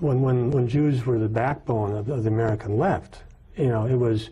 when Jews were the backbone of the American left, you know, it was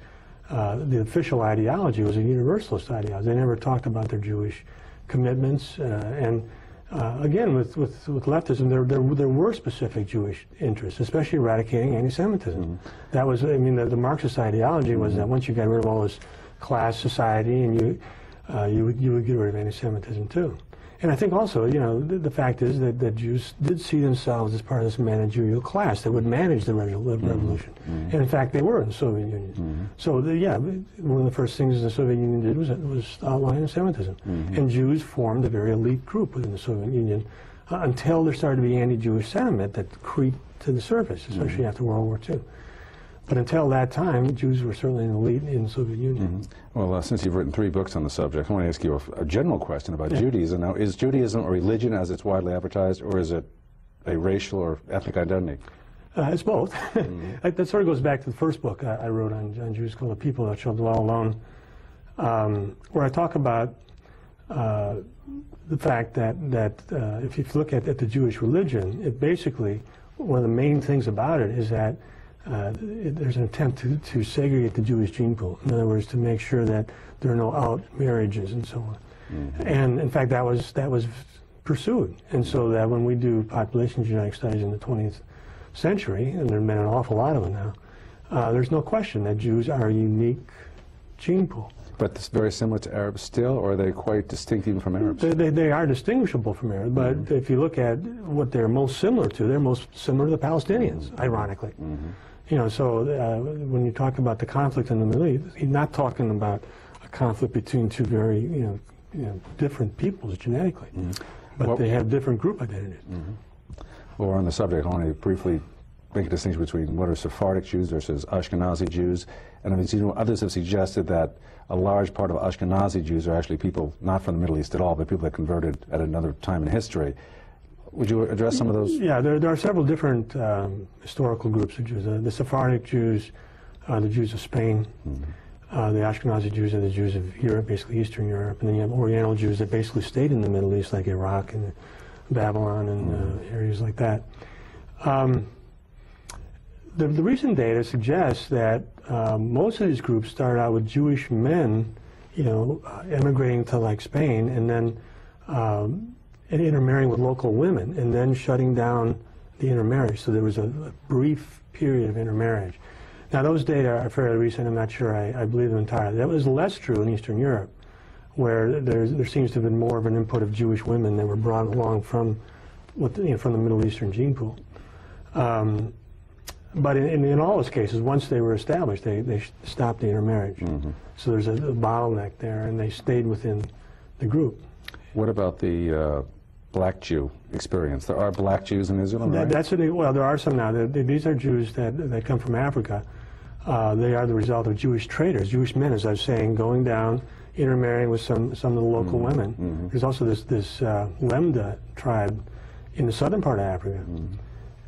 the official ideology was a universalist ideology. They never talked about their Jewish commitments, and again, with leftism, there were specific Jewish interests, especially eradicating anti-Semitism. Mm-hmm. That was, I mean, the Marxist ideology was that once you got rid of all this class society, and you would get rid of anti-Semitism too. And I think also, you know, the fact is that Jews did see themselves as part of this managerial class that would manage the revolution. Mm-hmm. And in fact, they were in the Soviet Union. Mm-hmm. So, yeah, one of the first things the Soviet Union did was outline anti-Semitism. Mm-hmm. And Jews formed a very elite group within the Soviet Union until there started to be anti-Jewish sentiment that creeped to the surface, especially after World War II. But until that time, Jews were certainly an elite in the Soviet Union. Mm-hmm. Well, since you've written 3 books on the subject, I want to ask you a general question about Judaism. Now, is Judaism a religion as it's widely advertised, or is it a racial or ethnic identity? It's both. Mm-hmm. That sort of goes back to the first book I wrote on Jews called The People That Shall Dwell Alone, where I talk about the fact that if you look at the Jewish religion, it basically, one of the main things about it is that there's an attempt to segregate the Jewish gene pool. In other words, to make sure that there are no out marriages and so on. Mm-hmm. And in fact, that was pursued. And so that when we do population genetic studies in the 20th century, and there have been an awful lot of them now, there's no question that Jews are a unique gene pool. But it's very similar to Arabs still, or are they quite distinct even from Arabs? They are distinguishable from Arabs, but if you look at what they're most similar to, they're most similar to the Palestinians, ironically. You know, so when you talk about the conflict in the Middle East, you're not talking about a conflict between two very, you know, different peoples genetically, but they have different group identities. Well, on the subject, I want to briefly make a distinction between what are Sephardic Jews versus Ashkenazi Jews. And I mean, you know, others have suggested that a large part of Ashkenazi Jews are actually people not from the Middle East at all, but people that converted at another time in history. Would you address some of those? Yeah, there are several different historical groups of Jews. The Sephardic Jews, the Jews of Spain, the Ashkenazi Jews are the Jews of Europe, basically Eastern Europe, and then you have Oriental Jews that basically stayed in the Middle East, like Iraq and Babylon and areas like that. The recent data suggests that most of these groups started out with Jewish men, you know, emigrating to like Spain, and then intermarrying with local women, and then shutting down the intermarriage. So there was a brief period of intermarriage. Now those data are fairly recent. I'm not sure I believe them entirely. That was less true in Eastern Europe, where there seems to have been more of an input of Jewish women that were brought along from from the Middle Eastern gene pool. But in all those cases, once they were established, they stopped the intermarriage. So there's a bottleneck there, and they stayed within the group. What about the black Jew experience? There are black Jews in Israel, right? Well, there are some now. These are Jews that come from Africa. They are the result of Jewish traders, Jewish men, as I was saying, going down, intermarrying with some of the local women. There's also this Lemda tribe in the southern part of Africa.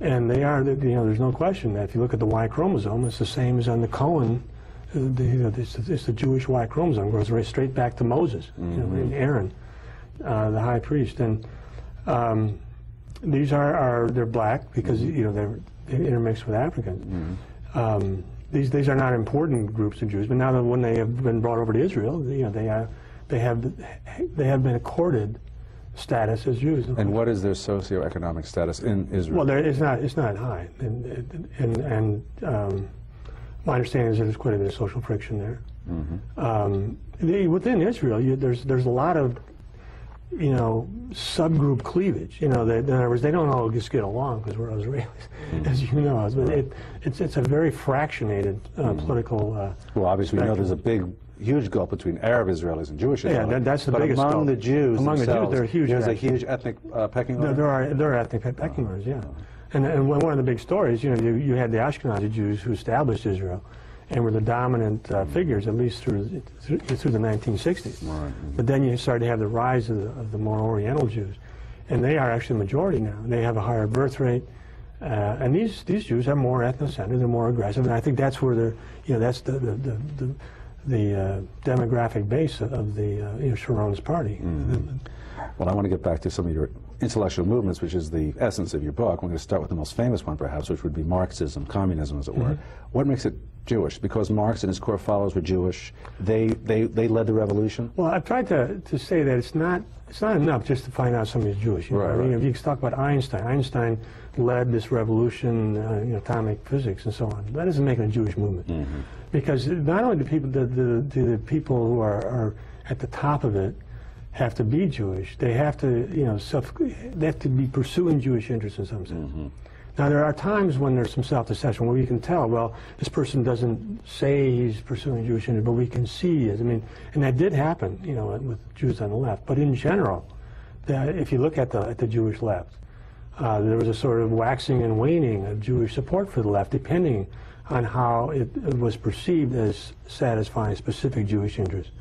And they are, you know, there's no question that if you look at the Y chromosome, it's the same as on the Cohen. It's the Jewish Y chromosome. It goes right straight back to Moses, you know, and Aaron, the high priest. And these they're black because, you know, they intermix with Africans. These are not important groups of Jews, but now that when they have been brought over to Israel, you know, they have been accorded status as Jews. And what is their socioeconomic status in Israel? Well, it's not high, and my understanding is that there's quite a bit of social friction there. Within Israel, there's a lot of, you know, subgroup cleavage. You know, in other words, they don't all just get along because we're Israelis, as you know. But it's a very fractionated political. Well, obviously, we know there's a huge gulf between Arab Israelis and Jewish Israelis. Yeah, that's the biggest gulf. Among the Jews there's a huge ethnic pecking order? There are ethnic pecking orders, yeah. And one of the big stories, you know, you had the Ashkenazi Jews who established Israel and were the dominant figures, at least through the 1960s. Right. But then you started to have the rise of the more Oriental Jews. And they are actually the majority now. They have a higher birth rate. And these Jews are more ethnocentric, they're more aggressive. And I think that's where they're, you know, that's the demographic base of the Sharon's party. Well, I want to get back to some of your intellectual movements, which is the essence of your book. We're going to start with the most famous one, perhaps, which would be Marxism, communism, as it were. What makes it Jewish? Because Marx and his core followers were Jewish. They led the revolution. Well, I've tried to say that it's not enough just to find out somebody's Jewish. You know? Right, I mean, right. if you talk about Einstein, Einstein led this revolution, atomic physics and so on. That doesn't make it a Jewish movement, because not only do the people who are at the top of it have to be Jewish, they have to they have to be pursuing Jewish interests in some sense. Now, there are times when there's some self-deception where we can tell, well, this person doesn't say he's pursuing Jewish interests, but we can see it. I mean, and that did happen, with Jews on the left. But in general, if you look at the Jewish left, there was a sort of waxing and waning of Jewish support for the left, depending on how it was perceived as satisfying specific Jewish interests.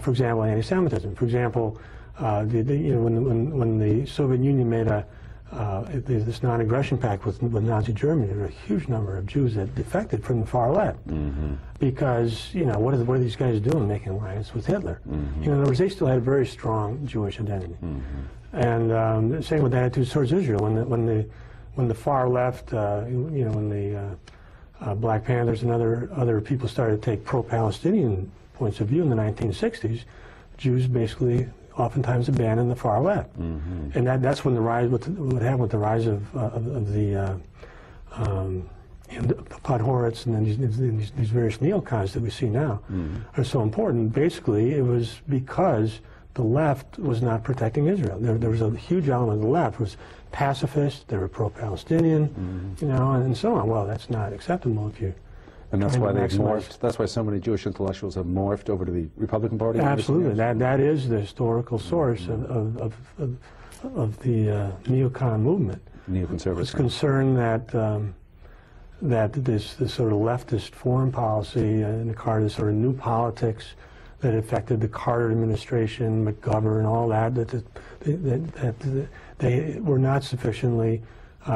For example, anti-Semitism. For example, when the Soviet Union made this non-aggression pact with Nazi Germany, there were a huge number of Jews that defected from the far left because what are these guys doing, making alliance with Hitler? In other words, they still had a very strong Jewish identity, and same with attitudes towards Israel. When the far left, when the Black Panthers and other people started to take pro-Palestinian points of view in the 1960s, Jews basically oftentimes abandoned the far left, and that's when the rise, what happened with the rise of the Podhoretz and then these various neocons that we see now are so important. Basically, it was because the left was not protecting Israel. There was a huge element of the left was pacifist. They were pro-Palestinian, and so on. Well, that's not acceptable if you. And that's why they've morphed. That's why so many Jewish intellectuals have morphed over to the Republican Party. Absolutely, that is the historical source of the neocon movement. Neoconservative. It's concerned that this sort of leftist foreign policy in the Carter, this sort of new politics that affected the Carter administration, McGovern, all that they were not sufficiently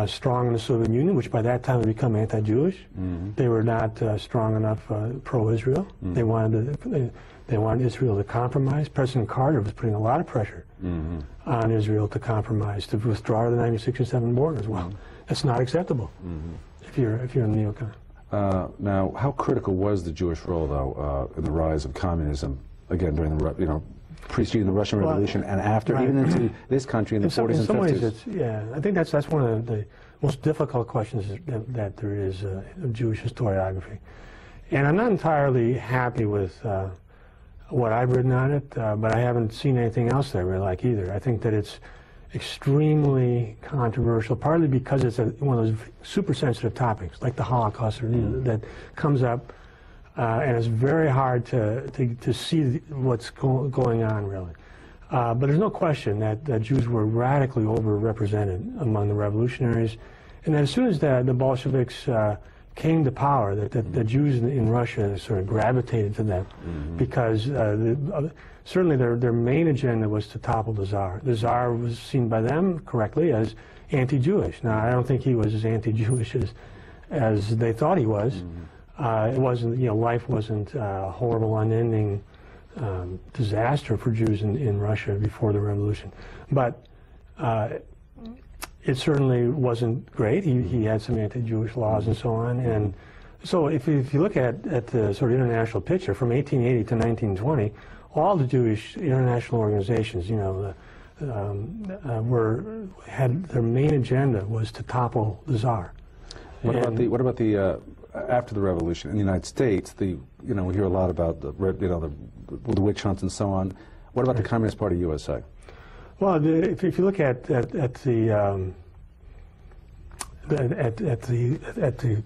strong in the Soviet Union, which by that time had become anti-Jewish. They were not strong enough pro-Israel. They wanted Israel to compromise. President Carter was putting a lot of pressure on Israel to compromise, to withdraw to the 1967 border as well. That's not acceptable if you're a neocon. Now, how critical was the Jewish role, though, in the rise of communism? Again, during the preceding the Russian Revolution and after, even into this country in the 40s and 50s. In some ways, I think that's one of the most difficult questions that there is of Jewish historiography. And I'm not entirely happy with what I've written on it, but I haven't seen anything else that I really like either. I think that it's extremely controversial, partly because it's one of those super sensitive topics, like the Holocaust, that comes up. And it's very hard to see what's going on, really. But there's no question that Jews were radically overrepresented among the revolutionaries, and that as soon as the Bolsheviks came to power, that the Jews in Russia sort of gravitated to them, because certainly their main agenda was to topple the Tsar. The Tsar was seen by them correctly as anti-Jewish. Now, I don't think he was as anti-Jewish as they thought he was. It wasn't, life wasn't a horrible, unending disaster for Jews in Russia before the revolution. But it certainly wasn't great. He had some anti-Jewish laws and so on. And so if you look at the sort of international picture from 1880 to 1920, all the Jewish international organizations, had their main agenda was to topple the Tsar. What about the after the revolution in the United States? We hear a lot about the witch hunts and so on. What about the Communist Party USA? Well, if you look at the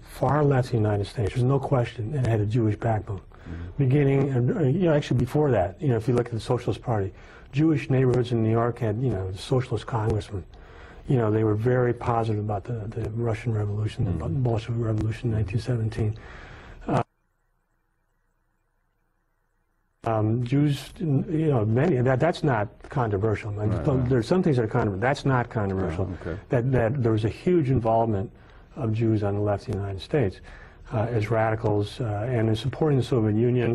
far left of the United States, there's no question it had a Jewish backbone. Beginning, actually before that, if you look at the Socialist Party, Jewish neighborhoods in New York had, the socialist congressmen. They were very positive about the Russian Revolution, the Bolshevik Revolution in 1917. Jews, many, that's not controversial. There's some things that are controversial. That's not controversial. That there was a huge involvement of Jews on the left of the United States as radicals and in supporting the Soviet Union.